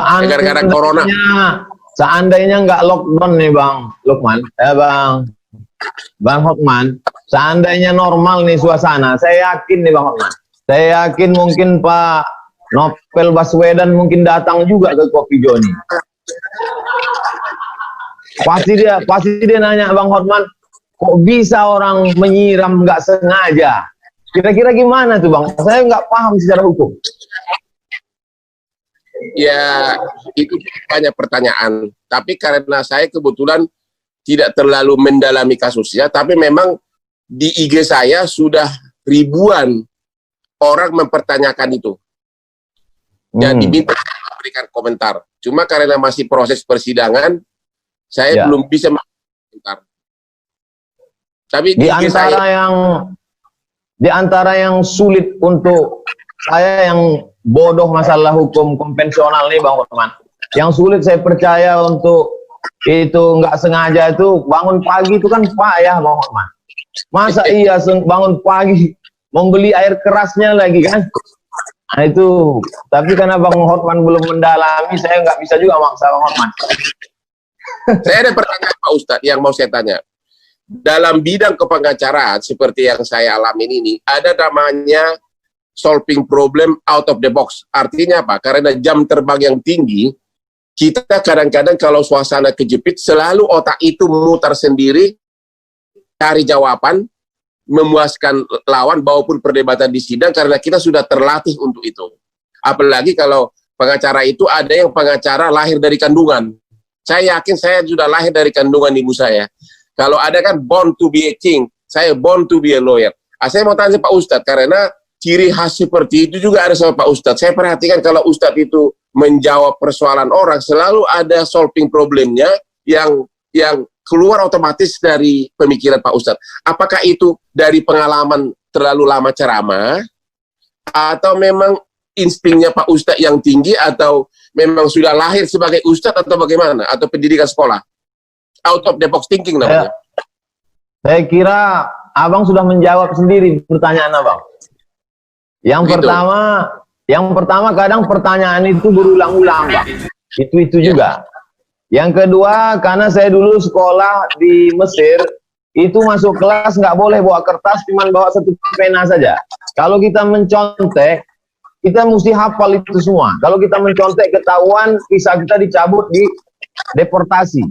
gara-gara corona. Seandainya nggak lockdown nih Bang Lukman, Bang Hotman, seandainya normal nih suasana, saya yakin nih Bang Hotman, saya yakin mungkin Pak Novel Baswedan mungkin datang juga ke Kopi Joni. Pasti dia nanya Bang Hotman, kok bisa orang menyiram nggak sengaja? Kira-kira gimana tuh Bang? Saya nggak paham secara hukum. Ya, itu banyak pertanyaan. Tapi karena saya kebetulan tidak terlalu mendalami kasusnya, tapi memang di IG saya sudah ribuan orang mempertanyakan itu. Dan diminta memberikan komentar. Cuma karena masih proses persidangan, saya belum bisa komentar. Tapi di antara yang sulit untuk saya yang bodoh masalah hukum konvensional nih Bang Hotman, yang sulit saya percaya untuk itu nggak sengaja itu bangun pagi itu kan payah Bang Hotman. Masa iya bangun pagi membeli air kerasnya lagi kan? Nah itu, tapi karena Bang Hotman belum mendalami, saya nggak bisa juga maksa Bang Hotman. Saya ada pertanyaan Pak Ustadz yang mau saya tanya. Dalam bidang kepengacaraan seperti yang saya alami ini, ada namanya solving problem out of the box. Artinya apa? Karena jam terbang yang tinggi, kita kadang-kadang kalau suasana kejepit, selalu otak itu memutar sendiri, cari jawaban, memuaskan lawan, maupun perdebatan di sidang, karena kita sudah terlatih untuk itu. Apalagi kalau pengacara itu ada yang pengacara lahir dari kandungan. Saya yakin saya sudah lahir dari kandungan ibu saya. Kalau ada kan born to be a king, saya born to be a lawyer. Saya mau tanya Pak Ustadz, karena ciri khas seperti itu juga ada sama Pak Ustadz. Saya perhatikan kalau Ustadz itu menjawab persoalan orang, selalu ada solving problemnya yang keluar otomatis dari pemikiran Pak Ustadz. Apakah itu dari pengalaman terlalu lama ceramah, atau memang instingnya Pak Ustadz yang tinggi, atau memang sudah lahir sebagai Ustadz, atau bagaimana? Atau pendidikan sekolah? Out of the box thinking namanya. Saya kira Abang sudah menjawab sendiri pertanyaan Abang. Yang pertama kadang pertanyaan itu berulang-ulang Bang. Itu juga. Yang kedua, karena saya dulu sekolah di Mesir, itu masuk kelas nggak boleh bawa kertas, cuma bawa satu pena saja. Kalau kita mencontek, kita mesti hafal itu semua. Kalau kita mencontek ketahuan, visa kita dicabut, di deportasi.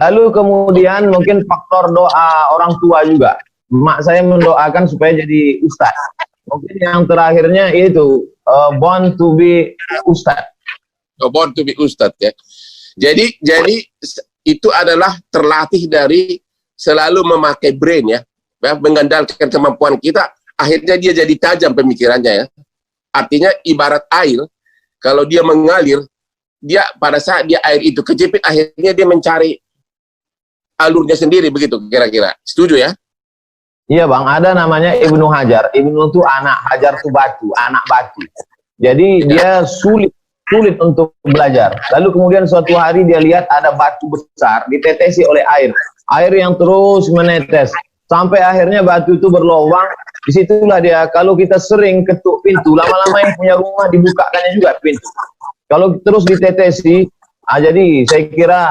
Lalu kemudian mungkin faktor doa orang tua juga. Mak saya mendoakan supaya jadi ustadz. Mungkin yang terakhirnya itu born to be ustadz. Born to be ustadz ya. Jadi itu adalah terlatih dari selalu memakai brain ya, mengandalkan kemampuan kita. Akhirnya dia jadi tajam pemikirannya ya. Artinya ibarat air, kalau dia mengalir, dia pada saat dia air itu kejepit, akhirnya dia mencari alurnya sendiri, begitu kira-kira. Setuju ya? Iya Bang, ada namanya Ibnu Hajar. Ibnu itu anak, Hajar itu batu, anak batu. Jadi dia sulit untuk belajar. Lalu kemudian suatu hari dia lihat ada batu besar ditetesi oleh air yang terus menetes sampai akhirnya batu itu berlubang. Disitulah dia, kalau kita sering ketuk pintu, lama-lama yang punya rumah dibukakannya juga pintu. Kalau terus ditetesi, jadi saya kira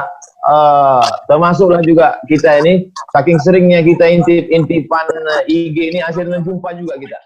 termasuklah juga kita ini, saking seringnya kita intip-intipan IG ini, akhirnya jumpa juga kita.